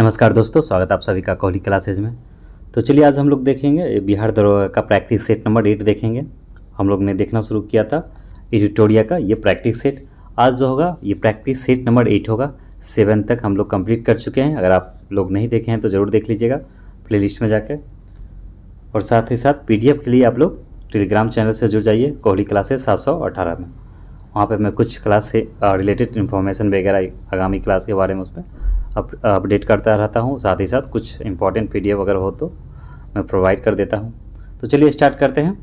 नमस्कार दोस्तों, स्वागत है आप सभी का कोहली क्लासेज में। तो चलिए आज हम लोग देखेंगे बिहार दरोगा का प्रैक्टिस सेट नंबर 8 देखेंगे। हम लोग ने देखना शुरू किया था एडिटोरिया का ये प्रैक्टिस सेट। आज जो होगा ये प्रैक्टिस सेट नंबर 8 होगा। 7 तक हम लोग कंप्लीट कर चुके हैं। अगर आप लोग नहीं देखे हैं तो ज़रूर देख लीजिएगा प्लेलिस्ट में जाकर। और साथ ही साथ PDF के लिए आप लोग टेलीग्राम चैनल से जुड़ जाइए, कोहली क्लासेज 718 में। वहाँ पर मैं कुछ क्लास से रिलेटेड इन्फॉर्मेशन वगैरह आगामी क्लास के बारे में उसमें अपडेट करता रहता हूँ। साथ ही साथ कुछ इंपॉर्टेंट PDF अगर हो तो मैं प्रोवाइड कर देता हूँ। तो चलिए स्टार्ट करते हैं।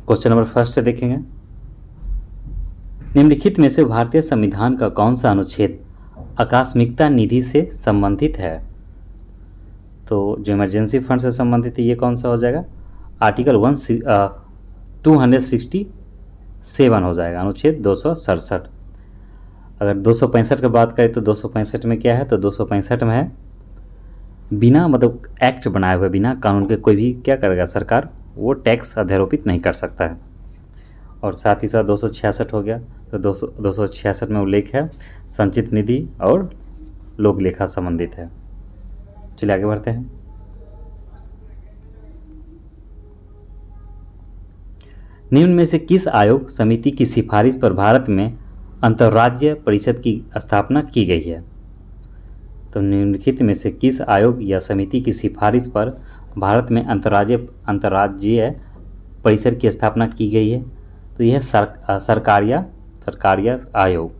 क्वेश्चन नंबर फर्स्ट से देखेंगे। निम्नलिखित में से भारतीय संविधान का कौन सा अनुच्छेद आकस्मिकता निधि से संबंधित है? तो जो इमरजेंसी फंड से संबंधित है ये कौन सा हो जाएगा? आर्टिकल 267 हो जाएगा, अनुच्छेद 267। अगर 265 की बात करें तो 265 में क्या है? तो 265 में है बिना मतलब एक्ट बनाए हुए, बिना कानून के कोई भी क्या करेगा सरकार, वो टैक्स अध्यारोपित नहीं कर सकता है। और साथ ही साथ 266 हो गया। तो 266 में उल्लेख है संचित निधि और लोक लेखा संबंधित है। चलिए आगे बढ़ते हैं। निम्न में से किस आयोग समिति की सिफारिश पर भारत में अंतर्राज्यीय परिषद की स्थापना की गई है? तो निम्नलिखित में से किस आयोग या समिति की सिफारिश पर भारत में अंतर्राज्यीय परिषद की स्थापना की गई है? तो यह सरकारिया आयोग।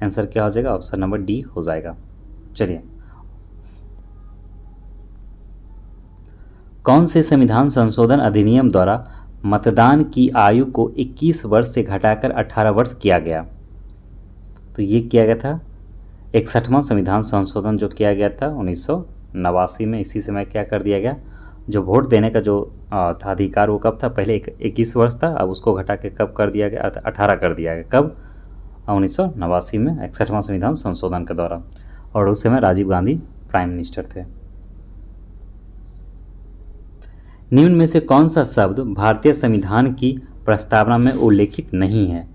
आंसर क्या हो जाएगा? ऑप्शन नंबर डी हो जाएगा। चलिए, कौन से संविधान संशोधन अधिनियम द्वारा मतदान की आयु को 21 वर्ष से घटाकर 18 वर्ष किया गया? तो ये किया गया था 61वां संविधान संशोधन जो किया गया था 1989 में। इसी समय क्या कर दिया गया, जो वोट देने का जो था अधिकार वो कब था? पहले 21 वर्ष था, अब उसको घटा के कब कर दिया गया? 18 कर दिया गया। कब? 1989 में 61वां संविधान संशोधन के द्वारा। और उस समय राजीव गांधी प्राइम मिनिस्टर थे। निम्न में से कौन सा शब्द भारतीय संविधान की प्रस्तावना में उल्लेखित नहीं है?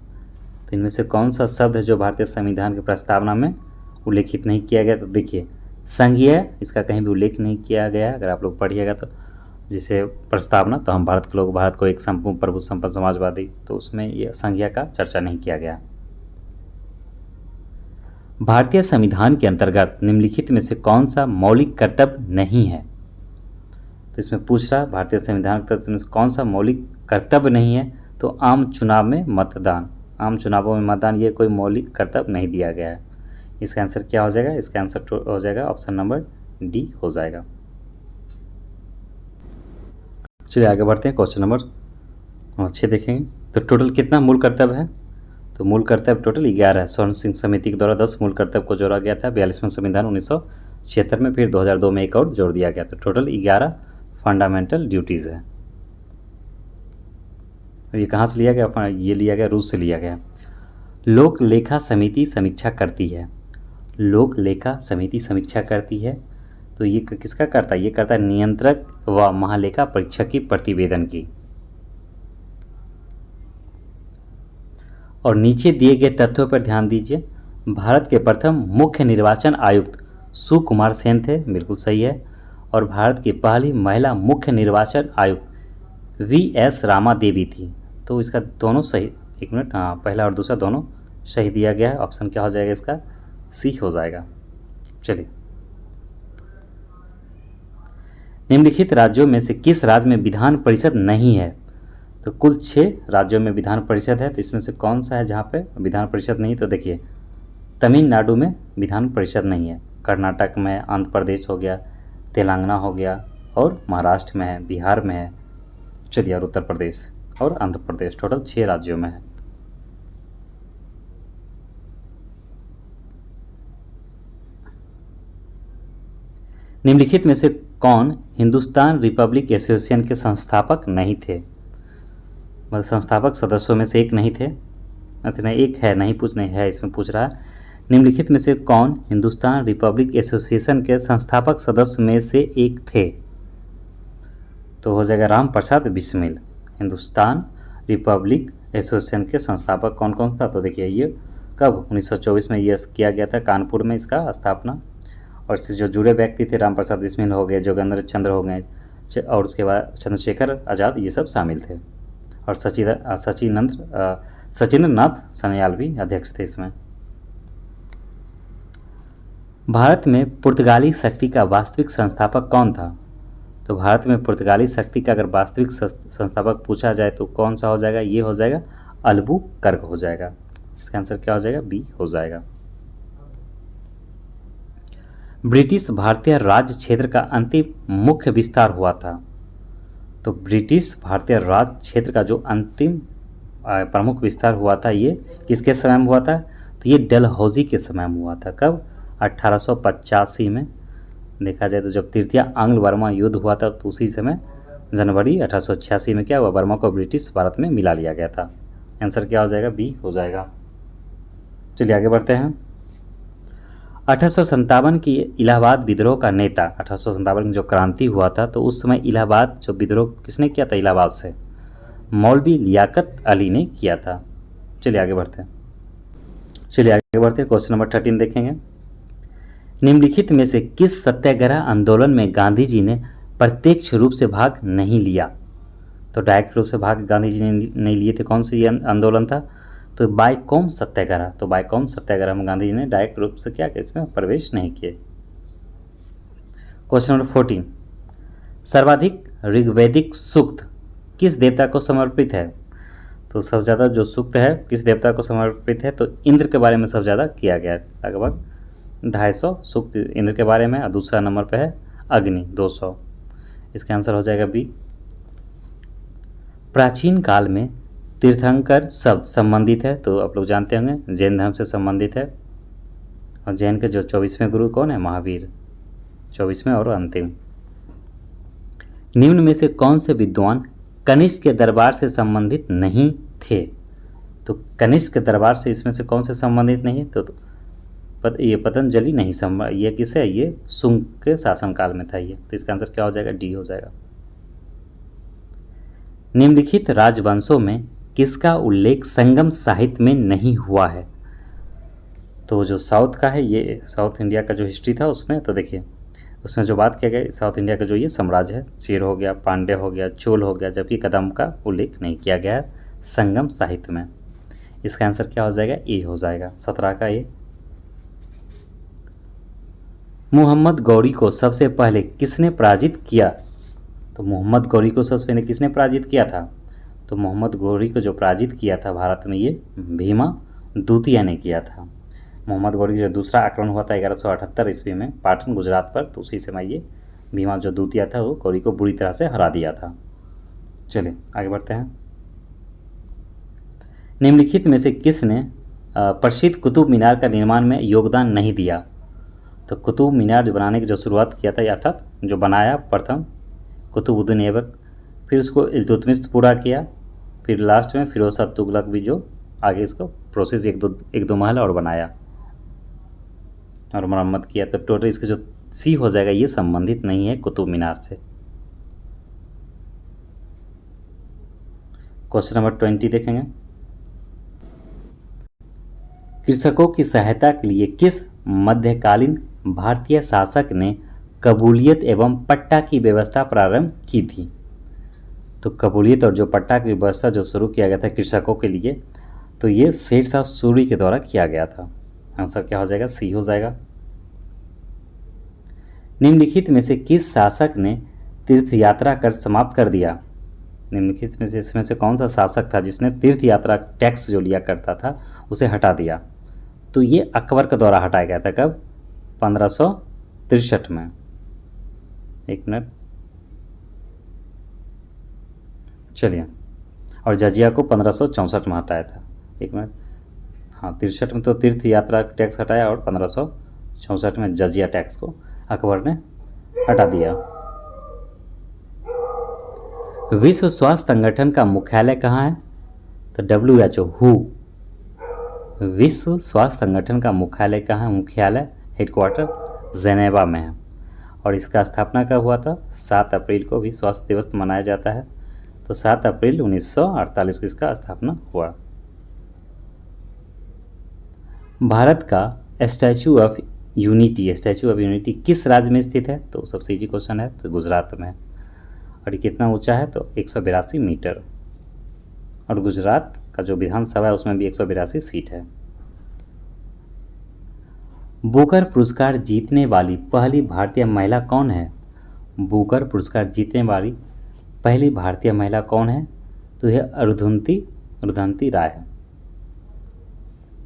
तो इनमें से कौन सा शब्द है जो भारतीय संविधान की प्रस्तावना में उल्लेखित नहीं किया गया? तो देखिए, संघीय, इसका कहीं भी उल्लेख नहीं किया गया। अगर आप लोग पढ़िएगा तो जिसे प्रस्तावना, तो हम भारत के लोग भारत को एक संपूर्ण प्रभु संपन्न समाजवादी, तो उसमें ये संघीय का चर्चा नहीं किया गया। भारतीय संविधान के अंतर्गत निम्नलिखित में से कौन सा मौलिक कर्तव्य नहीं है? तो इसमें पूछ रहा है भारतीय संविधान के तहत में कौन सा मौलिक कर्तव्य नहीं है? तो आम चुनाव में मतदान। आम चुनावों में मतदान ये कोई मौलिक कर्तव्य नहीं दिया गया है। इसका आंसर क्या हो जाएगा? इसका आंसर हो जाएगा ऑप्शन नंबर डी हो जाएगा। चलिए आगे बढ़ते हैं। क्वेश्चन नंबर 6 देखेंगे। तो टोटल कितना मूल कर्तव्य है? तो मूल कर्तव्य टोटल 11 है। स्वर्ण सिंह समिति के द्वारा 10 मूल कर्तव्य को जोड़ा गया था 42वें संविधान 1976 में। फिर 2002 में एक और जोड़ दिया गया। तो टोटल 11 फंडामेंटल ड्यूटीज़ है। ये कहाँ से लिया गया? ये लिया गया रूस से लिया गया। लोक लेखा समिति समीक्षा करती है। लोक लेखा समिति समीक्षा करती है तो ये किसका करता है? ये करता है नियंत्रक व महालेखा परीक्षक की प्रतिवेदन की। और नीचे दिए गए तथ्यों पर ध्यान दीजिए। भारत के प्रथम मुख्य निर्वाचन आयुक्त सुकुमार सेन थे, बिल्कुल सही है। और भारत की पहली महिला मुख्य निर्वाचन आयुक्त VS रामा देवी थी। तो इसका दोनों सही, एक मिनट, हाँ, पहला और दूसरा दोनों सही दिया गया है। ऑप्शन क्या हो जाएगा? इसका सी हो जाएगा। चलिए, निम्नलिखित राज्यों में से किस राज्य में विधान परिषद नहीं है? तो कुल 6 राज्यों में विधान परिषद है। तो इसमें से कौन सा है जहाँ पे विधान परिषद नहीं? तो देखिए, तमिलनाडु में विधान परिषद नहीं है, कर्नाटक में, आंध्र प्रदेश हो गया, तेलंगाना हो गया, और महाराष्ट्र में है, बिहार में है, चलिए, और उत्तर प्रदेश और आंध्र प्रदेश। टोटल 6 राज्यों में है। निम्नलिखित में से कौन हिंदुस्तान रिपब्लिक एसोसिएशन के संस्थापक नहीं थे? मतलब संस्थापक सदस्यों में से एक नहीं थे। अच्छा, एक है, नहीं पूछ नहीं है, इसमें पूछ रहा है निम्नलिखित में से कौन हिंदुस्तान रिपब्लिक एसोसिएशन के संस्थापक सदस्य में से एक थे? तो हो जाएगा राम प्रसाद बिस्मिल। हिंदुस्तान रिपब्लिक एसोसिएशन के संस्थापक कौन कौन था? तो देखिए, ये कब 1924 में ये किया गया था, कानपुर में इसका स्थापना। और इससे जो जुड़े व्यक्ति थे राम प्रसाद बिस्मिल हो गए, जोगेंद्र चंद्र हो गए, और उसके बाद चंद्रशेखर आज़ाद, ये सब शामिल थे। और सचिंद्र नाथ सन्याल भी अध्यक्ष थे इसमें। भारत में पुर्तगाली शक्ति का वास्तविक संस्थापक कौन था? तो भारत में पुर्तगाली शक्ति का अगर वास्तविक संस्थापक पूछा जाए तो कौन सा हो जाएगा? ये हो जाएगा अल्बुकर्क हो जाएगा। इसका आंसर क्या हो जाएगा? बी हो जाएगा। ब्रिटिश भारतीय राज्य क्षेत्र का अंतिम मुख्य विस्तार हुआ था। तो ब्रिटिश भारतीय राज्य क्षेत्र का जो अंतिम प्रमुख विस्तार हुआ था ये किसके समय में हुआ था? तो ये डलहौजी के समय में हुआ था। कब? 1885 में। देखा जाए तो जब तृतीय आंग्ल बर्मा युद्ध हुआ था तो उसी समय जनवरी 1886 में क्या हुआ? बर्मा को ब्रिटिश भारत में मिला लिया गया था। आंसर क्या हो जाएगा? बी हो जाएगा। चलिए आगे बढ़ते हैं। 1857 की इलाहाबाद विद्रोह का नेता, 1857 में जो क्रांति हुआ था तो उस समय इलाहाबाद जो विद्रोह किसने किया था? इलाहाबाद से मौलवी लियाकत अली ने किया था। चलिए आगे बढ़ते हैं। क्वेश्चन नंबर 13 देखेंगे। निम्नलिखित में से किस सत्याग्रह आंदोलन में गांधी जी ने प्रत्यक्ष रूप से भाग नहीं लिया? तो डायरेक्ट रूप से भाग गांधी जी ने नहीं लिए थे। कौन सी आंदोलन था? तो बायकॉम सत्याग्रह। तो बायकॉम सत्याग्रह में गांधी जी ने डायरेक्ट रूप से क्या किया? इसमें प्रवेश नहीं किए। क्वेश्चन नंबर 14, सर्वाधिक ऋग्वैदिक सूक्त किस देवता को समर्पित है? तो सबसे ज़्यादा जो सूक्त है किस देवता को समर्पित है? तो इंद्र के बारे में सबसे ज़्यादा किया गया है, लगभग 250 सूक्त इंद्र के बारे में। और दूसरा नंबर पे है अग्नि 200। इसका आंसर हो जाएगा बी। प्राचीन काल में तीर्थंकर शब्द संबंधित है, तो आप लोग जानते होंगे जैन धर्म से संबंधित है। और जैन के जो 24वें गुरु कौन है? महावीर, 24वें और अंतिम। निम्न में से कौन से विद्वान कनिष्क के दरबार से संबंधित नहीं थे? तो कनिष्क के दरबार से इसमें से कौन से संबंधित नहीं है? तो ये पतंजलि नहीं ये किसे है? ये शुंग के शासनकाल में था ये। तो इसका आंसर क्या हो जाएगा? डी हो जाएगा। निम्नलिखित राजवंशों में किसका उल्लेख संगम साहित्य में नहीं हुआ है? तो जो साउथ का है, ये साउथ इंडिया का जो हिस्ट्री था उसमें, तो देखिए उसमें जो बात किया गया साउथ इंडिया का जो ये साम्राज्य है, चेर हो गया, पांड्य हो गया, चोल हो गया, जबकि कदम्ब का उल्लेख नहीं किया गया है संगम साहित्य में। इसका आंसर क्या हो जाएगा? ए हो जाएगा, 17 का ए। मोहम्मद गौरी को सबसे पहले किसने पराजित किया? तो मोहम्मद गौरी को सबसे पहले किसने पराजित किया था? तो मोहम्मद गौरी को जो पराजित किया था भारत में ये भीमा द्वितीय ने किया था। मोहम्मद गौरी जो दूसरा आक्रमण हुआ था 1178 ईस्वी में पाटन गुजरात पर, तो उसी समय ये भीमा जो द्वितीय था वो गौरी को बुरी तरह से हरा दिया था। चलिए आगे बढ़ते हैं। निम्नलिखित में से किसने प्रसिद्ध कुतुब मीनार का निर्माण में योगदान नहीं दिया? तो कुतुब मीनार जो बनाने की जो शुरुआत किया था, अर्थात जो बनाया प्रथम कुतुबुद्दीन ऐबक, फिर उसको इल्तुतमिश पूरा किया, फिर लास्ट में फिरोज शाह तुगलक भी जो आगे इसको प्रोसेस एक दो महल और बनाया और मरम्मत किया। तो टोटल इसका जो सी हो जाएगा ये संबंधित नहीं है कुतुब मीनार से। क्वेश्चन नंबर 20 देखेंगे। कृषकों की सहायता के लिए किस मध्यकालीन भारतीय शासक ने कबूलियत एवं पट्टा की व्यवस्था प्रारंभ की थी? तो कबूलियत और जो पट्टा की व्यवस्था जो शुरू किया गया था कृषकों के लिए, तो ये शेरशाह सूरी के द्वारा किया गया था। आंसर क्या हो जाएगा? सी हो जाएगा। निम्नलिखित में से किस शासक ने तीर्थ यात्रा कर समाप्त कर दिया? निम्नलिखित में से इसमें से कौन सा शासक था जिसने तीर्थ यात्रा टैक्स जो लिया करता था उसे हटा दिया? तो ये अकबर के द्वारा हटाया गया था। कब? 1563 में। एक मिनट, चलिए। और जजिया को 1564 में हटाया था। एक मिनट, हाँ 63 में तो तीर्थ यात्रा टैक्स हटाया और 1564 में जजिया टैक्स को अकबर ने हटा दिया। विश्व स्वास्थ्य संगठन का मुख्यालय कहाँ है? तो WHO हु। विश्व स्वास्थ्य संगठन का मुख्यालय कहाँ है? मुख्यालय हेडक्वार्टर जेनेवा में है। और इसका स्थापना कब हुआ था? 7 अप्रैल को भी स्वास्थ्य दिवस मनाया जाता है। तो 7 अप्रैल 1948 को इसका स्थापना हुआ। भारत का statue of unity, statue of unity किस राज्य में स्थित है? तो सबसे इजी क्वेश्चन है, तो गुजरात में। और ये कितना ऊंचा है? तो 182 मीटर। और गुजरात का जो विधानसभा है उसमें भी 182 सीट है। बुकर पुरस्कार जीतने वाली पहली भारतीय महिला कौन है? बुकर पुरस्कार जीतने वाली पहली भारतीय महिला कौन है? तो यह अरुंधति राय है।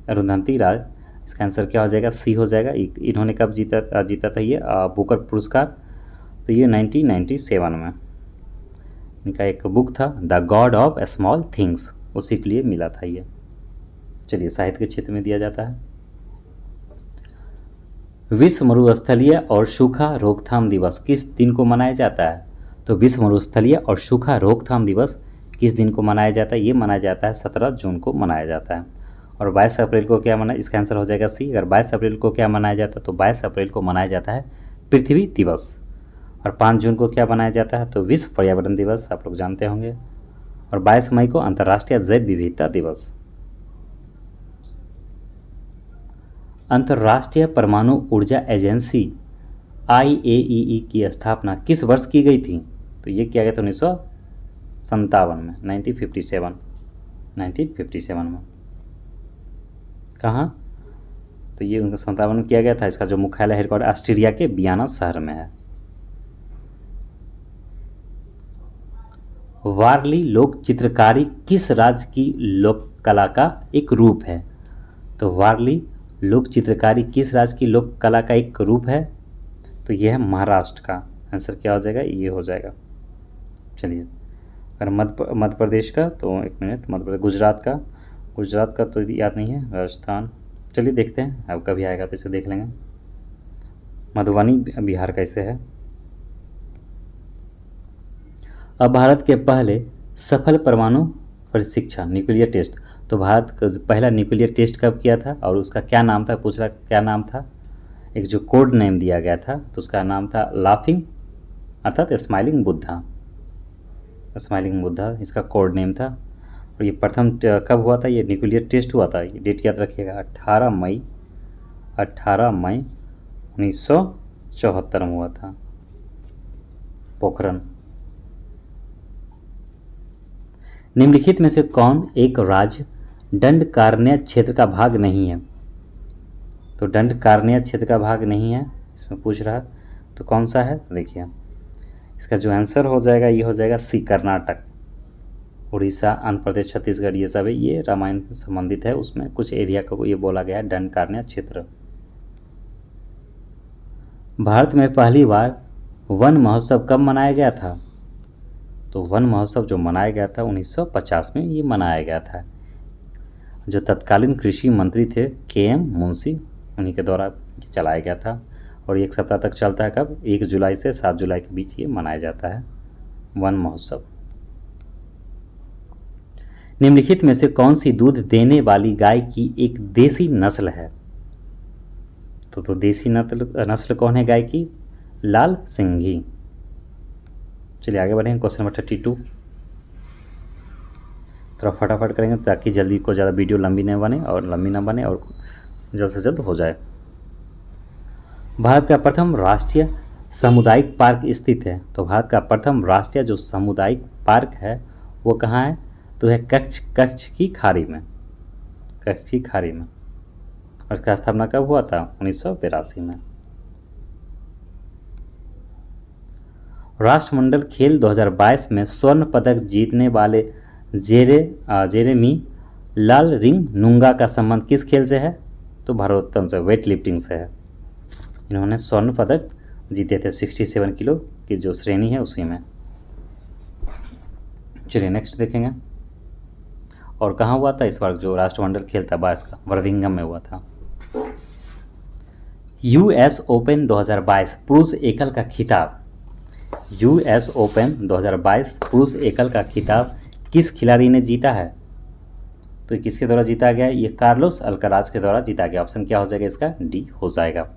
अरुंधति राय, इसका आंसर क्या हो जाएगा? सी हो जाएगा। इन्होंने कब जीता था ये बुकर पुरस्कार? तो ये 1997 में। इनका एक बुक था the God of small things, उसी के लिए मिला था ये। चलिए, साहित्य के क्षेत्र में दिया जाता है। विश्व मरुस्थलीय और सूखा रोकथाम दिवस किस दिन को मनाया जाता है? तो विश्व मरुस्थलीय और सूखा रोकथाम दिवस किस दिन को मनाया जाता है? ये मनाया जाता है 17 जून को मनाया जाता है। और 22 अप्रैल को क्या मनाया? इसका आंसर हो जाएगा सी। अगर 22 अप्रैल को क्या मनाया जाता है? तो 22 अप्रैल को मनाया जाता है पृथ्वी दिवस। और 5 जून को क्या मनाया जाता है? तो विश्व पर्यावरण दिवस, आप लोग जानते होंगे। और 22 मई को अंतर्राष्ट्रीय जैव विविधता दिवस। अंतर्राष्ट्रीय परमाणु ऊर्जा एजेंसी IAEA की स्थापना किस वर्ष की गई थी? तो ये किया गया था 1957 में, 1957 में। कहाँ? तो ये 1957 में किया गया था। इसका जो मुख्यालय हेडक्वार्टर ऑस्ट्रेलिया के वियना शहर में है। वारली लोक चित्रकारी किस राज्य की लोक कला का एक रूप है? तो वारली लोक चित्रकारी किस राज्य की लोक कला का एक रूप है? तो यह है महाराष्ट्र का। आंसर क्या हो जाएगा? ये हो जाएगा। चलिए, अगर मध्य प्रदेश का, तो एक मिनट, मध्य प्रदेश, गुजरात का तो याद नहीं है, राजस्थान। चलिए देखते हैं, अब कभी आएगा तो इसे देख लेंगे। मधुबनी बिहार कैसे है। अब भारत के पहले सफल परमाणु परीक्षण न्यूक्लियर टेस्ट, तो भारत का पहला न्यूक्लियर टेस्ट कब किया था और उसका क्या नाम था? पूछ रहा क्या नाम था। एक जो कोड नेम दिया गया था तो उसका नाम था लाफिंग अर्थात स्माइलिंग बुद्धा। स्माइलिंग बुद्धा इसका कोड नेम था। और ये प्रथम कब हुआ था? ये न्यूक्लियर टेस्ट हुआ था, ये डेट याद रखिएगा, 18 मई 1974 में हुआ था, पोखरण। निम्नलिखित में से कौन एक राज्य दंडकारण्य क्षेत्र का भाग नहीं है? तो दंडकारण्य क्षेत्र का भाग नहीं है, इसमें पूछ रहा है, तो कौन सा है? देखिए, इसका जो आंसर हो जाएगा ये हो जाएगा सी, कर्नाटक। उड़ीसा, आंध्र प्रदेश, छत्तीसगढ़, ये सब है, ये रामायण से संबंधित है। उसमें कुछ एरिया को ये बोला गया है दंडकारण्य क्षेत्र। भारत में पहली बार वन महोत्सव कब मनाया गया था? तो वन महोत्सव जो मनाया गया था 1950 में ये मनाया गया था। जो तत्कालीन कृषि मंत्री थे KM मुंशी, उन्हीं के द्वारा चलाया गया था। और 1 सप्ताह तक चलता है। कब? 1 जुलाई से 7 जुलाई के बीच ये मनाया जाता है वन महोत्सव। निम्नलिखित में से कौन सी दूध देने वाली गाय की एक देसी नस्ल है? तो देसी नस्ल कौन है गाय की? लाल सिंघी। चलिए आगे बढ़ेंगे। क्वेश्चन नंबर 32, थोड़ा फटाफट करेंगे ताकि जल्दी को ज़्यादा वीडियो लंबी ना बने और जल्द से जल्द हो जाए। भारत का प्रथम राष्ट्रीय सामुदायिक पार्क स्थित है। तो भारत का प्रथम राष्ट्रीय जो सामुदायिक पार्क है वो कहाँ है? तो है कच्छ की खाड़ी में, कच्छ की खाड़ी में। और इसका स्थापना कब हुआ था? 1982 में। राष्ट्रमंडल खेल 2022 में स्वर्ण पदक जीतने वाले जेरेमी लाल रिंग नुंगा का संबंध किस खेल से है? तो भारोत्तोलन से, वेट लिफ्टिंग से है। इन्होंने स्वर्ण पदक जीते थे 67 किलो की जो श्रेणी है उसी में। चलिए नेक्स्ट देखेंगे। और कहाँ हुआ था इस बार जो राष्ट्रमंडल खेल था 22 का? बर्मिंघम में हुआ था। US ओपन 2022 पुरुष एकल का खिताब, US ओपन 2022 पुरुष एकल का खिताब किस खिलाड़ी ने जीता है? तो किसके द्वारा जीता गया? ये कार्लोस अल्कराज के द्वारा जीता गया। ऑप्शन क्या हो जाएगा इसका? डी हो जाएगा।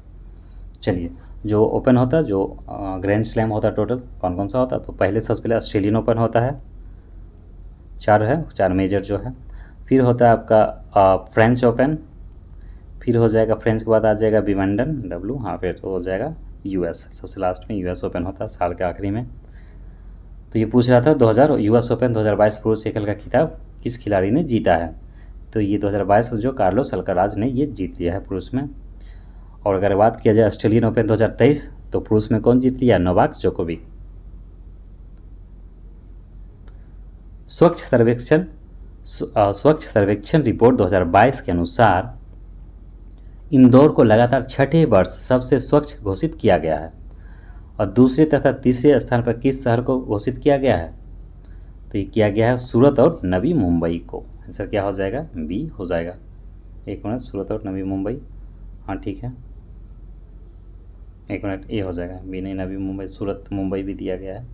चलिए, जो ओपन होता है, जो ग्रैंड स्लैम होता है, टोटल कौन कौन सा होता है? तो सबसे पहले ऑस्ट्रेलियन ओपन होता है, 4 मेजर जो है। फिर होता है आपका फ्रेंच ओपन, फिर हो जाएगा फ्रेंच के बाद आ जाएगा विंबलडन W, हाँ फिर हो जाएगा US, सबसे लास्ट में US ओपन होता है साल के आखिरी में। तो ये पूछ रहा था 2000 US ओपन 2022 पुरुष एकल का खिताब किस खिलाड़ी ने जीता है। तो ये 2022 जो कार्लोस अल्काराज ने ये जीत लिया है पुरुष में। और अगर बात किया जाए ऑस्ट्रेलियन ओपन 2023 तो पुरुष में कौन जीत लिया, नोवाक जोकोविक। स्वच्छ सर्वेक्षण रिपोर्ट 2022 के अनुसार इंदौर को लगातार छठे वर्ष सबसे स्वच्छ घोषित किया गया है और दूसरे तथा तीसरे स्थान पर किस शहर को घोषित किया गया है। तो ये किया गया है सूरत और नवी मुंबई को। आंसर क्या हो जाएगा, बी हो जाएगा। एक मिनट, सूरत और नवी मुंबई, हाँ ठीक है, एक मिनट, ए हो जाएगा, बी नहीं, नवी मुंबई, सूरत मुंबई भी दिया गया है।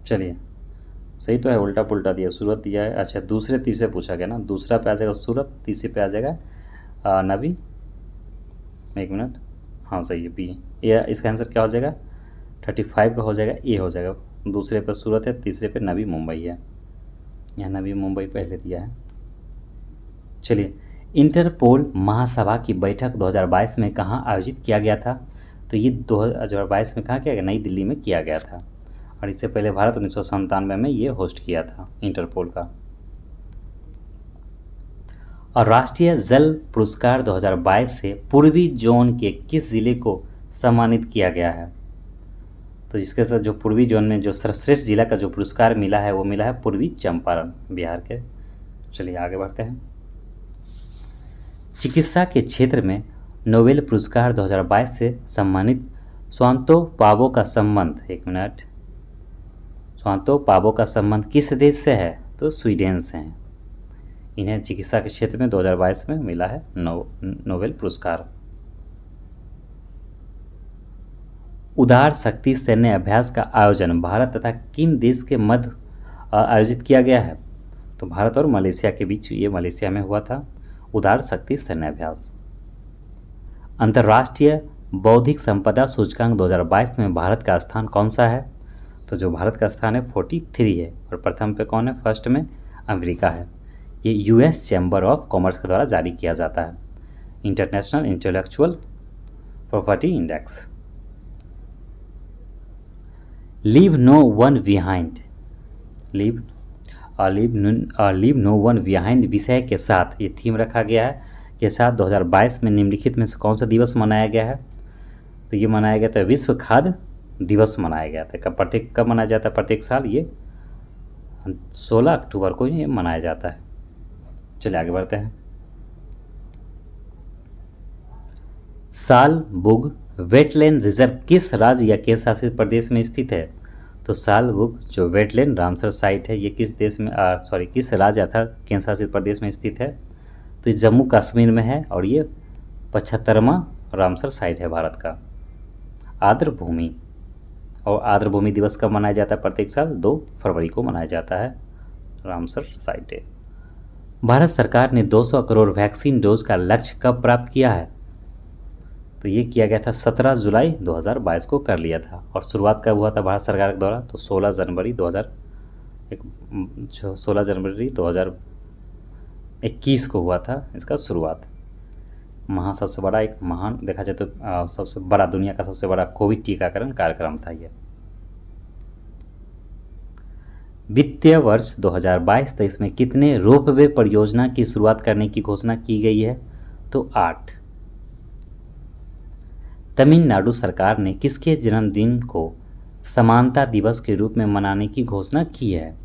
चलिए सही तो है, उल्टा पुल्टा दिया, सूरत दिया है। अच्छा दूसरे तीसरे पूछा गया ना, दूसरा पे आ जाएगा सूरत, तीसरे पे आ जाएगा नवी, एक मिनट, हाँ सही है बी। ये इसका आंसर क्या हो जाएगा, 35 का हो जाएगा, ए हो जाएगा। दूसरे पे सूरत है, तीसरे पे नवी मुंबई है, यहाँ नवी मुंबई पहले दिया है। चलिए, इंटरपोल महासभा की बैठक 2022 में कहाँ आयोजित किया गया था। तो ये 2022 में कहाँ किया गया, नई दिल्ली में किया गया था। और इससे पहले भारत 1997 में ये होस्ट किया था इंटरपोल का। और राष्ट्रीय जल पुरस्कार 2022 से पूर्वी जोन के किस जिले को सम्मानित किया गया है। तो जिसके साथ जो पूर्वी जोन में जो सर्वश्रेष्ठ जिला का जो पुरस्कार मिला है वो मिला है पूर्वी चंपारण, बिहार के। चलिए आगे बढ़ते हैं। चिकित्सा के क्षेत्र में नोबेल पुरस्कार 2022 से सम्मानित स्वांतो पावो का संबंध, एक मिनट, स्वांतो पावो का संबंध किस देश से है। तो स्वीडन से हैं। इन्हें चिकित्सा के क्षेत्र में 2022 में मिला है नोबेल पुरस्कार। उदार शक्ति सैन्य अभ्यास का आयोजन भारत तथा किन देश के मध्य आयोजित किया गया है। तो भारत और मलेशिया के बीच ये मलेशिया में हुआ था उदार शक्ति सैन्य अभ्यास। अंतर्राष्ट्रीय बौद्धिक संपदा सूचकांक 2022 में भारत का स्थान कौन सा है। तो जो भारत का स्थान है 43 है और प्रथम पे कौन है, फर्स्ट में अमेरिका है। ये US चैम्बर ऑफ कॉमर्स के द्वारा जारी किया जाता है, international intellectual property index. Leave no one behind, leave no one behind विषय के साथ ये थीम रखा गया है के साथ 2022 में निम्नलिखित में से कौन सा दिवस मनाया गया है। तो ये मनाया गया था विश्व खाद्य दिवस मनाया गया था। कब मनाया जाता है प्रत्येक साल, ये 16 अक्टूबर को ये मनाया जाता है। चलिए आगे बढ़ते हैं। सालबुग वेटलैंड रिजर्व किस राज्य या केंद्र शासित प्रदेश में स्थित है। तो सालबुग जो वेटलैंड रामसर साइट है ये किस देश में किस राज्य अर्थात केंद्र शासित प्रदेश में स्थित है। तो ये जम्मू कश्मीर में है और ये 75वां रामसर साइट है भारत का। आर्द्र भूमि, और आर्द्र भूमि दिवस कब मनाया जाता है, प्रत्येक साल 2 फरवरी को मनाया जाता है, रामसर साइट है। भारत सरकार ने 200 करोड़ वैक्सीन डोज का लक्ष्य कब प्राप्त किया है। तो ये किया गया था 17 जुलाई 2022 को कर लिया था। और शुरुआत कब हुआ था भारत सरकार के द्वारा, तो 16 जनवरी 2021 को हुआ था इसका शुरुआत। सबसे बड़ा एक महान देखा जाए तो सबसे बड़ा दुनिया का सबसे बड़ा कोविड टीकाकरण कार्यक्रम था ये। वित्तीय वर्ष 2022-23 में कितने रोपवे परियोजना की शुरुआत करने की घोषणा की गई है। तो 8। तमिलनाडु सरकार ने किसके जन्मदिन को समानता दिवस के रूप में मनाने की घोषणा की है।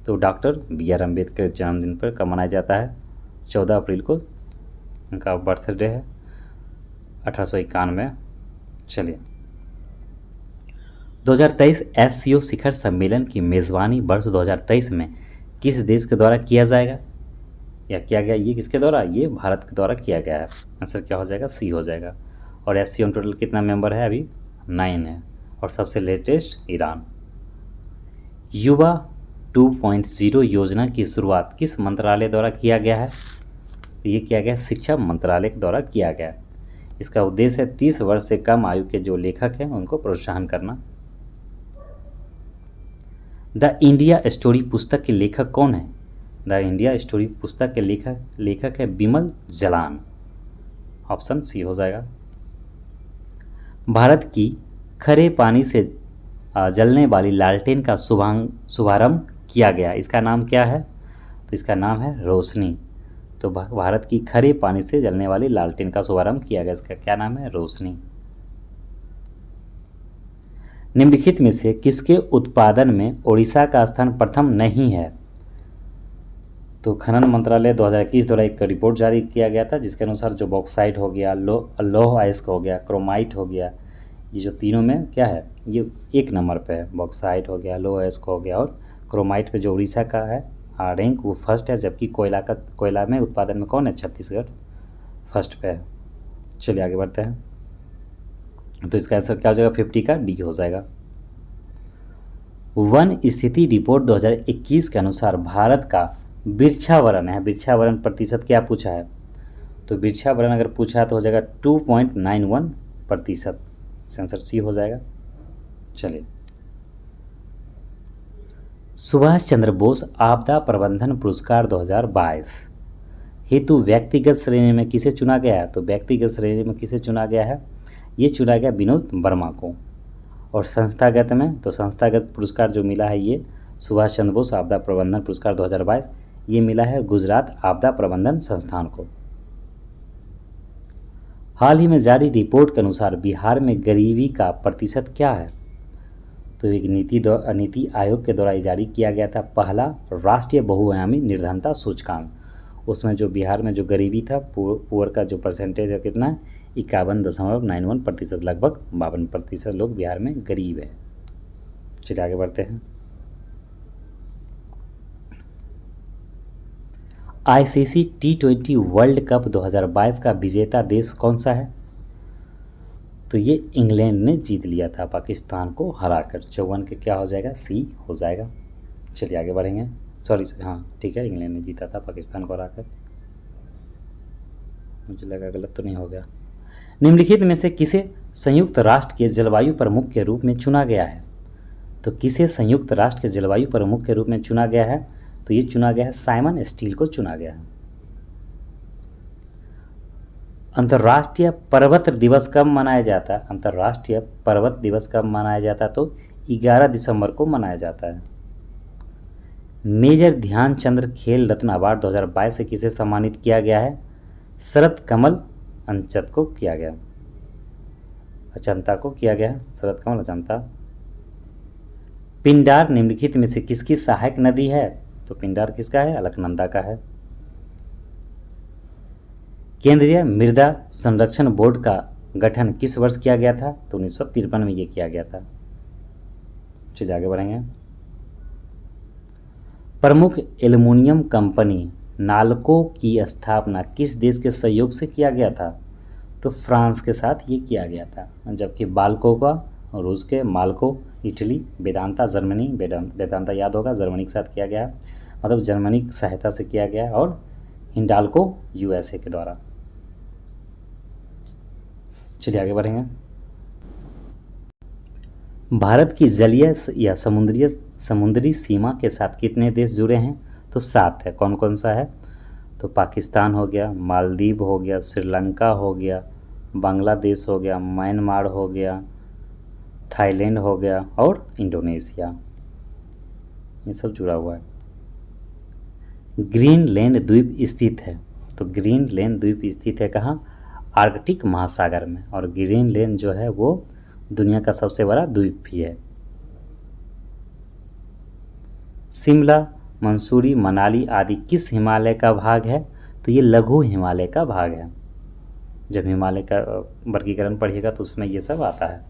तो डॉक्टर BR अम्बेडकर जन्मदिन पर कब मनाया जाता है, 14 अप्रैल को उनका बर्थडे है, 1891। चलिए 2023 SCO शिखर सम्मेलन की मेज़बानी वर्ष 2023 में किस देश के द्वारा किया जाएगा या किया गया, ये किसके द्वारा, ये भारत के द्वारा किया गया है। आंसर क्या हो जाएगा, सी हो जाएगा। और SCO टोटल कितना मेंबर है, अभी 9 है और सबसे लेटेस्ट ईरान। युवा 2.0 योजना की शुरुआत किस मंत्रालय द्वारा किया गया है। तो ये किया गया शिक्षा मंत्रालय के द्वारा किया गया। इसका उद्देश्य है 30 वर्ष से कम आयु के जो लेखक हैं उनको प्रोत्साहन करना। द इंडिया स्टोरी पुस्तक के लेखक कौन है। द इंडिया स्टोरी पुस्तक के लेखक है बिमल जलान। ऑप्शन सी हो जाएगा। भारत की खरे पानी से जलने वाली लालटेन का शुभारंभ किया गया, इसका नाम क्या है? तो इसका नाम है रोशनी। तो भारत की खरे पानी से जलने वाली लालटेन का शुभारंभ किया गया, इसका क्या नाम है? रोशनी। निम्नलिखित में से किसके उत्पादन में ओडिशा का स्थान प्रथम नहीं है? तो खनन मंत्रालय 2021 द्वारा एक रिपोर्ट जारी किया गया था, जिसके अनुसार जो बॉक्साइट हो गया, लौह अयस्क हो गया, क्रोमाइट हो गया, ये जो तीनों में क्या है, ये 1 नंबर पे है। बॉक्साइट हो गया, लौह अयस्क हो गया और क्रोमाइट पे जो उड़ीसा का है रैंक वो फर्स्ट है, जबकि कोयला में उत्पादन में कौन है? छत्तीसगढ़ फर्स्ट पे है। चलिए आगे बढ़ते हैं। तो इसका आंसर क्या हो जाएगा? 50 का डी हो जाएगा। वन स्थिति रिपोर्ट 2021 के अनुसार भारत का वृक्षावरण है, वृक्षावरण प्रतिशत क्या पूछा है? तो वृक्षावरण अगर पूछा है तो हो जाएगा 2.91%। आंसर सी हो जाएगा। चलिए, सुभाष चंद्र बोस आपदा प्रबंधन पुरस्कार 2022 हेतु व्यक्तिगत श्रेणी में किसे चुना गया है? तो व्यक्तिगत श्रेणी में किसे चुना गया है? ये चुना गया विनोद वर्मा को। और संस्थागत में, तो संस्थागत पुरस्कार जो मिला है ये सुभाष चंद्र बोस आपदा प्रबंधन पुरस्कार 2022 ये मिला है गुजरात आपदा प्रबंधन संस्थान को। हाल ही में जारी रिपोर्ट के अनुसार बिहार में गरीबी का प्रतिशत क्या है? तो एक नीति आयोग के द्वारा जारी किया गया था पहला राष्ट्रीय बहुआयामी निर्धनता सूचकांक। उसमें जो बिहार में जो गरीबी था, पुअर का जो परसेंटेज है कितना है? 51.91%, लगभग 52% लोग बिहार में गरीब है। चलिए आगे बढ़ते हैं। आईसीसी T20 वर्ल्ड कप 2022 का विजेता देश कौन सा है? तो ये इंग्लैंड ने जीत लिया था पाकिस्तान को हराकर। 54 के क्या हो जाएगा? सी हो जाएगा। चलिए आगे बढ़ेंगे। सॉरी, हाँ ठीक है, इंग्लैंड ने जीता था पाकिस्तान को हराकर। मुझे लगा गलत तो नहीं हो गया। निम्नलिखित में से किसे संयुक्त राष्ट्र के जलवायु प्रमुख के रूप में चुना गया है? तो किसे संयुक्त राष्ट्र के जलवायु प्रमुख के रूप में चुना गया है? तो ये चुना गया है साइमन स्टील को चुना गया है। अंतर्राष्ट्रीय पर्वत दिवस कब मनाया जाता है? अंतर्राष्ट्रीय पर्वत दिवस कब मनाया जाता है? तो 11 दिसंबर को मनाया जाता है। मेजर ध्यानचंद खेल रत्न अवार्ड 2022 से किसे सम्मानित किया गया है? शरत कमल अंचत को किया गया, अचंता को किया गया, शरत कमल अचंता। पिंडार निम्नलिखित में से किसकी सहायक नदी है? तो पिंडार किसका है? अलकनंदा का है। केंद्रीय मृदा संरक्षण बोर्ड का गठन किस वर्ष किया गया था? तो 1953 में ये किया गया था। चलिए आगे बढ़ेंगे। प्रमुख एल्युमिनियम कंपनी नाल्को की स्थापना किस देश के सहयोग से किया गया था? तो फ्रांस के साथ ये किया गया था, जबकि बाल्को का रूस के, माल्को इटली, वेदांता जर्मनी, वेदांता याद होगा जर्मनी के साथ किया गया, मतलब जर्मनी की सहायता से किया गया, और हिंडाल्को यूएसए के द्वारा। चलिए आगे बढ़ेंगे। भारत की जलीय या समुद्री सीमा के साथ कितने देश जुड़े हैं? तो 7 है। कौन कौन सा है? तो पाकिस्तान हो गया, मालदीव हो गया, श्रीलंका हो गया, बांग्लादेश हो गया, म्यांमार हो गया, थाईलैंड हो गया और इंडोनेशिया, ये सब जुड़ा हुआ है। ग्रीनलैंड द्वीप स्थित है। तो ग्रीनलैंड द्वीप स्थित है कहाँ? आर्कटिक महासागर में। और ग्रीनलैंड जो है वो दुनिया का सबसे बड़ा द्वीप भी है। शिमला, मंसूरी, मनाली आदि किस हिमालय का भाग है? तो ये लघु हिमालय का भाग है। जब हिमालय का वर्गीकरण पढ़िएगा तो उसमें ये सब आता है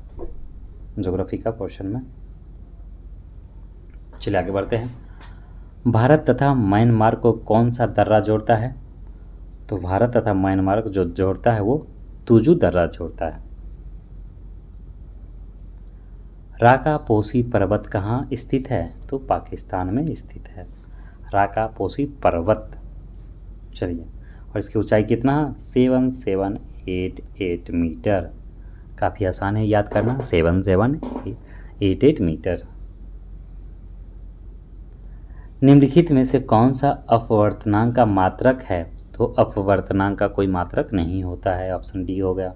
ज्योग्राफी का पोर्शन में। चलिए आगे बढ़ते हैं। भारत तथा म्यांमार को कौन सा दर्रा जोड़ता है? तो भारत तथा म्यांमार को जो जोड़ता है वो तुजू दर्रा जोड़ता है। राका पोसी पर्वत कहाँ स्थित है? तो पाकिस्तान में स्थित है राका पोसी पर्वत। चलिए, और इसकी ऊंचाई कितना? 7788 मीटर। काफ़ी आसान है याद करना, 7788 मीटर। निम्नलिखित में से कौन सा अपवर्तनांक का मात्रक है? तो अपवर्तनांक का कोई मात्रक नहीं होता है, ऑप्शन डी हो गया।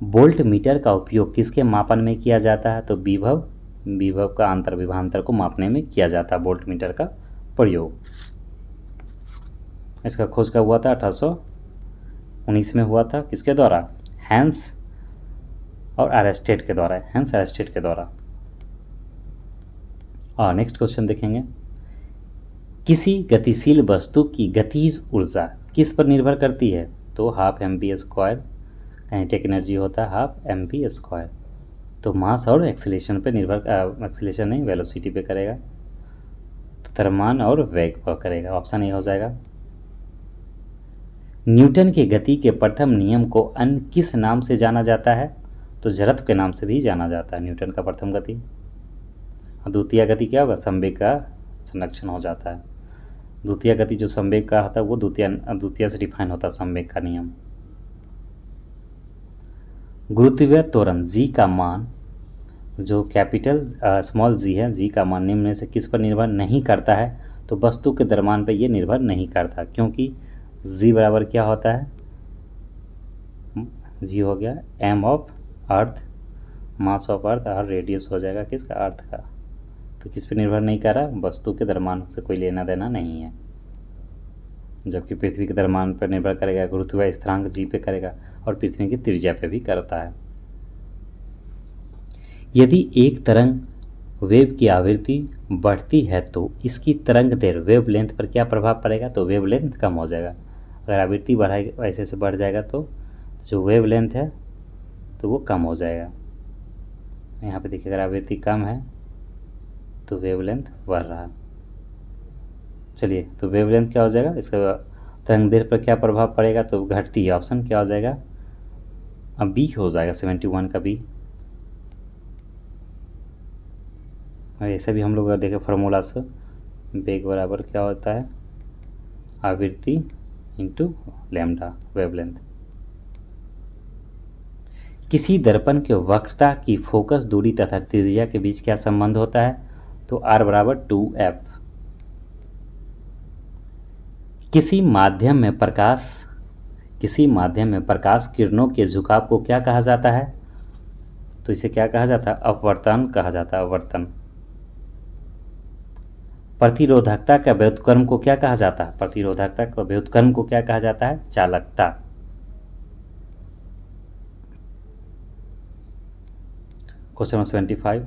वोल्ट मीटर का उपयोग किसके मापन में किया जाता है? तो विभव का अंतर विभवांतर को मापने में किया जाता है वोल्ट मीटर का प्रयोग। इसका खोज कब हुआ था? 1819 में हुआ था। किसके द्वारा? हैंस और एरस्टेड के द्वारा, हैंस एरस्टेड के द्वारा। और नेक्स्ट क्वेश्चन देखेंगे, किसी गतिशील वस्तु की गतिज ऊर्जा किस पर निर्भर करती है? तो हाफ mv², काइनेटिक एनर्जी होता है हाफ mv²। तो मास और एक्सीलरेशन पे निर्भर, एक्सीलरेशन नहीं वेलोसिटी पे करेगा, तो द्रव्यमान और वेग पर करेगा। ऑप्शन ए हो जाएगा। न्यूटन के गति के प्रथम नियम को अन्य किस नाम से जाना जाता है? तो जड़त्व के नाम से भी जाना जाता है न्यूटन का प्रथम गति। द्वितीय गति क्या होगा? संवेग का संरक्षण हो जाता है। द्वितीय गति जो संवेग का होता है वो द्वितीय से डिफाइन होता है संवेग का नियम। गुरुत्वीय त्वरण जी का मान, जो कैपिटल स्मॉल जी है, जी का मान निम्न में से किस पर निर्भर नहीं करता है? तो वस्तु के द्रव्यमान पर ये निर्भर नहीं करता, क्योंकि जी बराबर क्या होता है? जी हो गया M of earth, mass of earth और रेडियस हो जाएगा किसका? अर्थ का। तो किस पर निर्भर नहीं कर रहा? वस्तु के द्रव्यमान से कोई लेना देना नहीं है। जबकि पृथ्वी के द्रव्यमान पर निर्भर करेगा, गुरुत्वीय स्थिरांक जी पे करेगा और पृथ्वी की त्रिज्या पे भी करता है। यदि एक तरंग वेव की आवृत्ति बढ़ती है तो इसकी तरंग दैर्घ्य वेव लेंथ पर क्या प्रभाव पड़ेगा? तो वेव लेंथ कम हो जाएगा। अगर आवृत्ति बढ़ाएगी ऐसे से बढ़ जाएगा तो जो वेव लेंथ है तो वो कम हो जाएगा। यहाँ पे देखिए, अगर आवृत्ति कम है तो वेव लेंथ बढ़ रहा है। चलिए, तो वेव लेंथ क्या हो जाएगा? इसका तरंग दैर्घ्य पर क्या प्रभाव पड़ेगा? तो घटती है। ऑप्शन क्या हो जाएगा? अब बी हो जाएगा, 71 का बी। ऐसे भी हम लोग अगर देखें फार्मूला से, वेग बराबर क्या होता है? आवृत्ति इंटू लैम्डा वेवलेंथ। किसी दर्पण के वक्रता की फोकस दूरी तथा त्रिज्या के बीच क्या संबंध होता है? तो r बराबर 2f। किसी माध्यम में प्रकाश किरणों के झुकाव को क्या कहा जाता है? तो इसे क्या कहा जाता है? अपवर्तन कहा जाता है, अपवर्तन। प्रतिरोधकता का व्युत्क्रम को क्या कहा जाता है? प्रतिरोधकता का व्युत्क्रम को क्या कहा जाता है? चालकता। क्वेश्चन नंबर 75,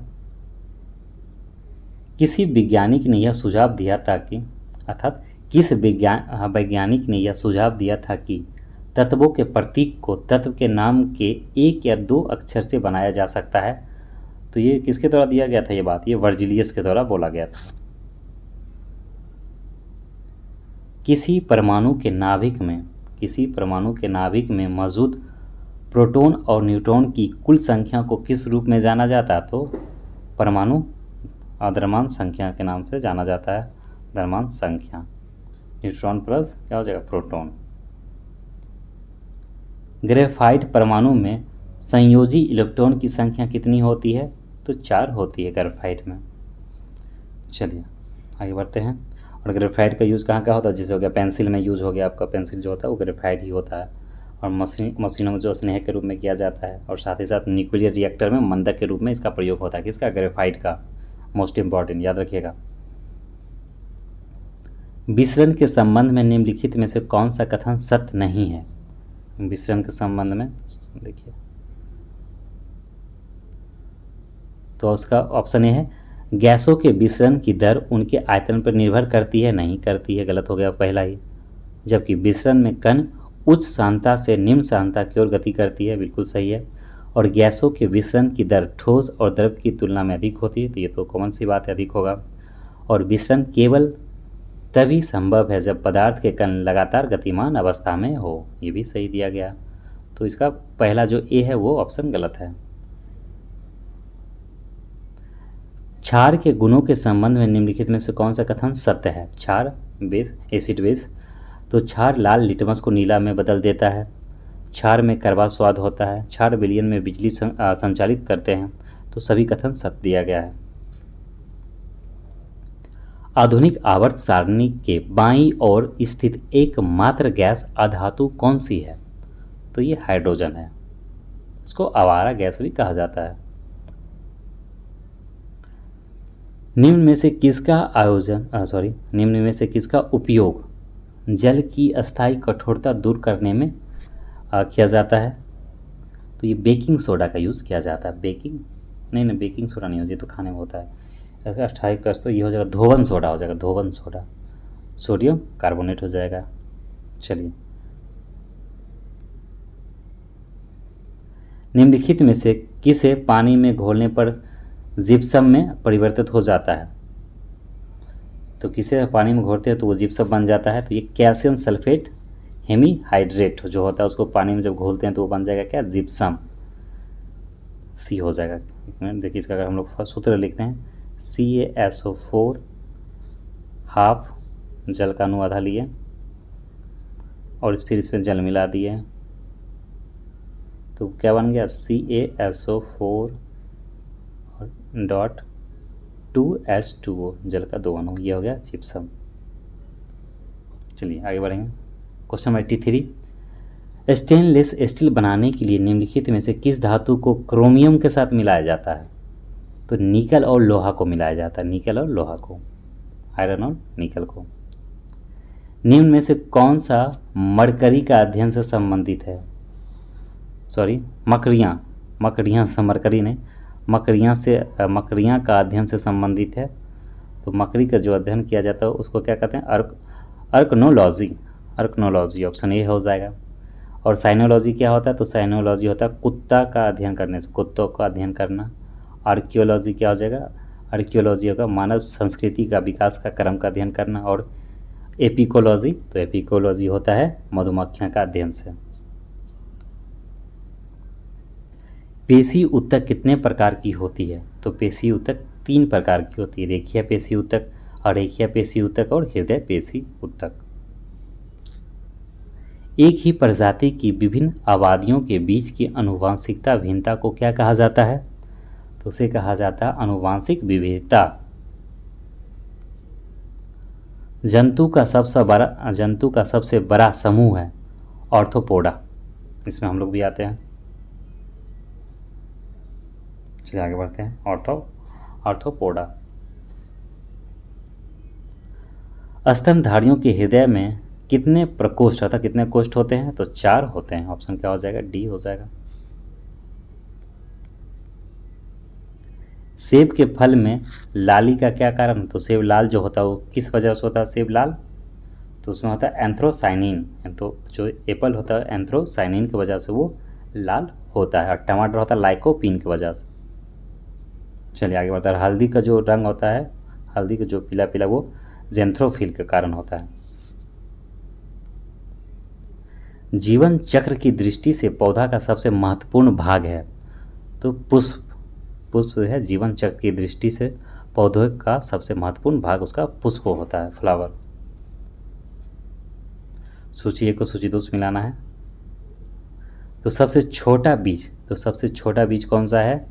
किसी वैज्ञानिक ने यह सुझाव दिया था कि किस वैज्ञानिक ने यह सुझाव दिया था कि तत्वों के प्रतीक को तत्व के नाम के एक या दो अक्षर से बनाया जा सकता है? तो ये किसके द्वारा दिया गया था? ये बात ये वर्जिलियस के द्वारा बोला गया था। किसी परमाणु के नाभिक में मौजूद प्रोटॉन और न्यूट्रॉन की कुल संख्या को किस रूप में जाना जाता है? तो परमाणु द्रव्यमान संख्या के नाम से जाना जाता है, द्रव्यमान संख्या। न्यूट्रॉन प्लस क्या हो जाएगा? प्रोटॉन। ग्रेफाइट परमाणु में संयोजी इलेक्ट्रॉन की संख्या कितनी होती है? तो 4 होती है ग्रेफाइट में। चलिए आगे बढ़ते हैं। और ग्रेफाइट का यूज़ कहाँ होता है? जैसे हो गया पेंसिल में यूज़ हो गया, आपका पेंसिल जो होता है वो ग्रेफाइट ही होता है। और मशीनों में जो स्नेह के रूप में किया जाता है, और साथ ही साथ न्यूक्लियर रिएक्टर में मंदक के रूप में इसका प्रयोग होता है। किसका? ग्रेफाइट का। मोस्ट इंपॉर्टेंट, याद रखिएगा। विसरण के संबंध में निम्नलिखित में से कौन सा कथन सत्य नहीं है? विसरण के संबंध में देखिए, तो उसका ऑप्शन ए है, गैसों के विसरण की दर उनके आयतन पर निर्भर करती है। नहीं करती है, गलत हो गया पहला ही। जबकि विसरण में कण उच्च सांद्रता से निम्न सांद्रता की ओर गति करती है, बिल्कुल सही है। और गैसों के विसरण की दर ठोस और द्रव की तुलना में अधिक होती है, तो ये तो कॉमन सी बात है, अधिक होगा। और विसरण केवल तभी संभव है जब पदार्थ के कण लगातार गतिमान अवस्था में हो, ये भी सही दिया गया। तो इसका पहला जो ए है वो ऑप्शन गलत है। क्षार के गुणों के संबंध में निम्नलिखित में से कौन सा कथन सत्य है? क्षार बेस, एसिड बेस। तो क्षार लाल लिटमस को नीला में बदल देता है। क्षार में कड़वा स्वाद होता है। क्षार विलयन में बिजली संचालित करते हैं। तो सभी कथन सत्य दिया गया है। आधुनिक आवर्त सारणी के बाईं ओर स्थित एकमात्र गैस अधातु कौन सी है? तो ये हाइड्रोजन है। इसको आवारा गैस भी कहा जाता है। निम्न में से किसका उपयोग जल की अस्थायी कठोरता दूर करने में किया जाता है? तो ये बेकिंग सोडा का यूज़ किया जाता है। बेकिंग सोडा नहीं हो, ये तो खाने में होता है। इसका अस्थायी कष्ट तो ये हो जाएगा धोवन सोडा हो जाएगा, धोवन सोडा, सोडियम कार्बोनेट हो जाएगा। चलिए, निम्नलिखित में से किसे पानी में घोलने पर जिप्सम में परिवर्तित हो जाता है? तो किसे पानी में घोलते हैं तो वो जिप्सम बन जाता है। तो ये कैल्शियम सल्फेट हेमीहाइड्रेट जो होता है उसको पानी में जब घोलते हैं तो वो बन जाएगा क्या? जिप्सम। सी हो जाएगा। एक मिनट देखिए, इसका अगर हम लोग सूत्र लिखते हैं CaSO4 हाफ, जल का अणु आधा लिए और फिर इसमें जल मिला दिए तो क्या बन गया? CaSO4 डॉट 2H2O, जल का 2 अणु, ये हो गया जिप्सम। चलिए आगे बढ़ेंगे। क्वेश्चन नंबर 83, स्टेनलेस स्टील बनाने के लिए निम्नलिखित में से किस धातु को क्रोमियम के साथ मिलाया जाता है? तो निकल और लोहा को मिलाया जाता है, निकल और लोहा को, आयरन और निकल को। निम्न में से कौन सा मरकरी का अध्ययन से संबंधित है? मकड़ियाँ से मरकरी नहीं, मकड़ियाँ का अध्ययन से संबंधित है। तो मकड़ी का जो अध्ययन किया जाता है उसको क्या कहते हैं? अर्कनोलॉजी, ऑप्शन ए हो जाएगा। और साइनोलॉजी क्या होता है? तो साइनोलॉजी होता है कुत्ता का अध्ययन करने से, कुत्तों का अध्ययन करना। आर्कियोलॉजी क्या हो जाएगा? आर्कियोलॉजी होगा मानव संस्कृति का विकास का क्रम का अध्ययन करना। और एपिकोलॉजी, तो एपिकोलॉजी होता है मधुमक्खियाँ का अध्ययन से। पेशी ऊतक कितने प्रकार की होती है? तो पेशी ऊतक 3 प्रकार की होती है, रेखीय पेशी ऊतक, अरेखीय पेशी ऊतक और हृदय पेशी ऊतक। एक ही प्रजाति की विभिन्न आबादियों के बीच की आनुवांशिकता भिन्नता को क्या कहा जाता है? तो उसे कहा जाता है आनुवांशिक विविधता। जंतु का सबसे बड़ा समूह है ऑर्थोपोडा, इसमें हम लोग भी आते हैं। चलिए आगे बढ़ते हैं। ऑर्थोपोडा। स्तनधारियों के हृदय में कितने प्रकोष्ठ अर्थात कितने कोष्ठ होते हैं? तो 4 होते हैं। ऑप्शन क्या हो जाएगा? डी हो जाएगा। सेब के फल में लाली का क्या कारण? तो सेब लाल जो होता है वो किस वजह से होता है सेब लाल? तो उसमें होता है एंथ्रोसाइनिन। तो जो एप्पल होता है एंथ्रोसाइनिन की वजह से वो लाल होता है। और टमाटर होता है लाइकोपीन की वजह से। चलिए आगे बढ़ता है। हल्दी का जो रंग होता है, हल्दी का जो पीला पीला, वो जेंथ्रोफिल के कारण होता है। जीवन चक्र की दृष्टि से पौधा का सबसे महत्वपूर्ण भाग है? तो पुष्प है। जीवन चक्र की दृष्टि से पौधे का सबसे महत्वपूर्ण भाग उसका पुष्प होता है, फ्लावर। सूची 1 को सूची 2 से मिलाना है। तो सबसे छोटा बीज कौन सा है?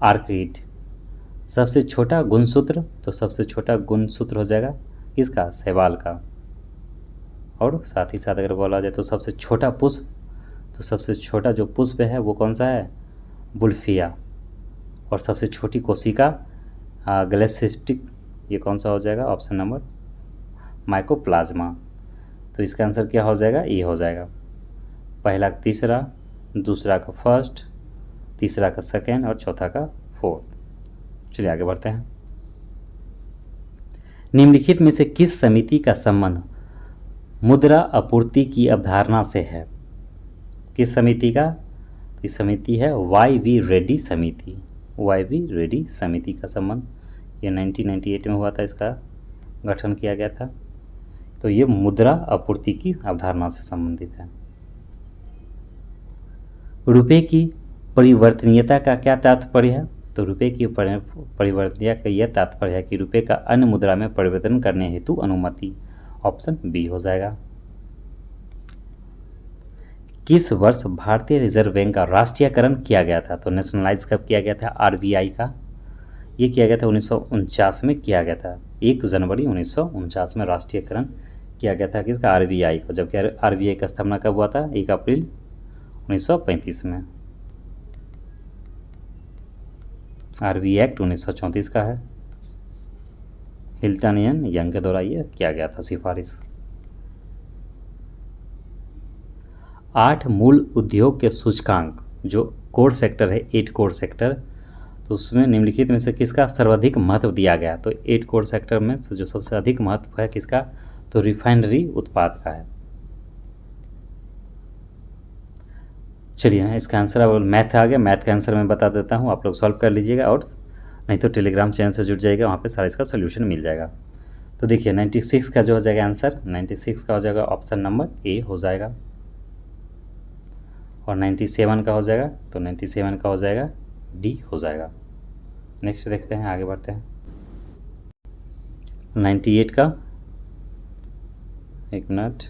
आर्किड। सबसे छोटा गुणसूत्र, तो सबसे छोटा गुणसूत्र हो जाएगा किसका? शैवाल का। और साथ ही साथ अगर बोला जाए तो सबसे छोटा पुष्प, तो सबसे छोटा जो पुष्प है वो कौन सा है? बुल्फिया। और सबसे छोटी कोशिका ग्लेसिस्टिक, ये कौन सा हो जाएगा? Option number mycoplasma. तो इसका आंसर क्या हो जाएगा? ये हो जाएगा। पहला का तीसरा, दूसरा का फर्स्ट, तीसरा का सेकेंड और चौथा का फोर्थ। चलिए आगे बढ़ते हैं। निम्नलिखित में से किस समिति का संबंध मुद्रा आपूर्ति की अवधारणा से है? किस समिति का? इस समिति है वाई.वी. रेड्डी समिति। वाई.वी. रेड्डी समिति का संबंध ये 1998 में हुआ था, इसका गठन किया गया था। तो ये मुद्रा आपूर्ति की अवधारणा से संबंधित है। रुपए की परिवर्तनीयता का क्या तात्पर्य है? तो रुपए की परिवर्तनीयता का यह तात्पर्य है कि रुपए का अन्य मुद्रा में परिवर्तन करने हेतु अनुमति। ऑप्शन बी हो जाएगा। किस वर्ष भारतीय रिजर्व बैंक का राष्ट्रीयकरण किया गया था? तो नेशनलाइज कब किया गया था आरबीआई का? ये किया गया था 1949 में किया गया था। 1 जनवरी 1949 में राष्ट्रीयकरण किया गया था किसका, आरबीआई को। जबकि आरबीआई का स्थापना कब हुआ था, 1 अप्रैल 1935 में। आरबीआई एक्ट 1934 का है। हिल्टन एंड यंग के द्वारा ये किया गया था सिफारिश। 8 मूल उद्योग के सूचकांक, जो कोर सेक्टर है 8 कोर सेक्टर, तो उसमें निम्नलिखित में से किसका सर्वाधिक महत्व दिया गया। तो 8 कोर सेक्टर में से जो सबसे अधिक महत्व है किसका, तो रिफाइनरी उत्पाद का है। चलिए ना इसका आंसर, अब मैथ आ गया, मैथ का आंसर मैं बता देता हूँ, आप लोग सॉल्व कर लीजिएगा, और नहीं तो टेलीग्राम चैनल से जुड़ जाइएगा, वहाँ पे सारा इसका सोल्यूशन मिल जाएगा। तो देखिए 96 का जो हो जाएगा आंसर, 96 का हो जाएगा ऑप्शन नंबर ए हो जाएगा, और 97 का हो जाएगा, तो 97 का हो जाएगा डी हो जाएगा। नेक्स्ट देखते हैं, आगे बढ़ते हैं। 98 का, एक मिनट,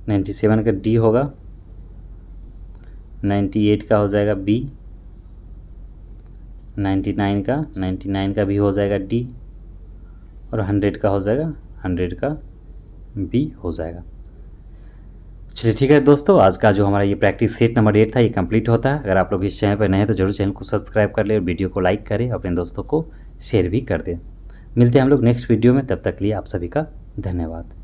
नाइन्टी सेवन का डी होगा, 98 का हो जाएगा बी, 99 का भी हो जाएगा डी, और 100 का हो जाएगा, 100 का बी हो जाएगा। चलिए ठीक है दोस्तों, आज का जो हमारा ये प्रैक्टिस सेट नंबर 8 था ये कंप्लीट होता है। अगर आप लोग इस चैनल पर नए हैं तो जरूर चैनल को सब्सक्राइब कर ले और वीडियो को लाइक करें, अपने दोस्तों को शेयर भी कर दें। मिलते हैं हम लोग नेक्स्ट वीडियो में, तब तक के लिए आप सभी का धन्यवाद।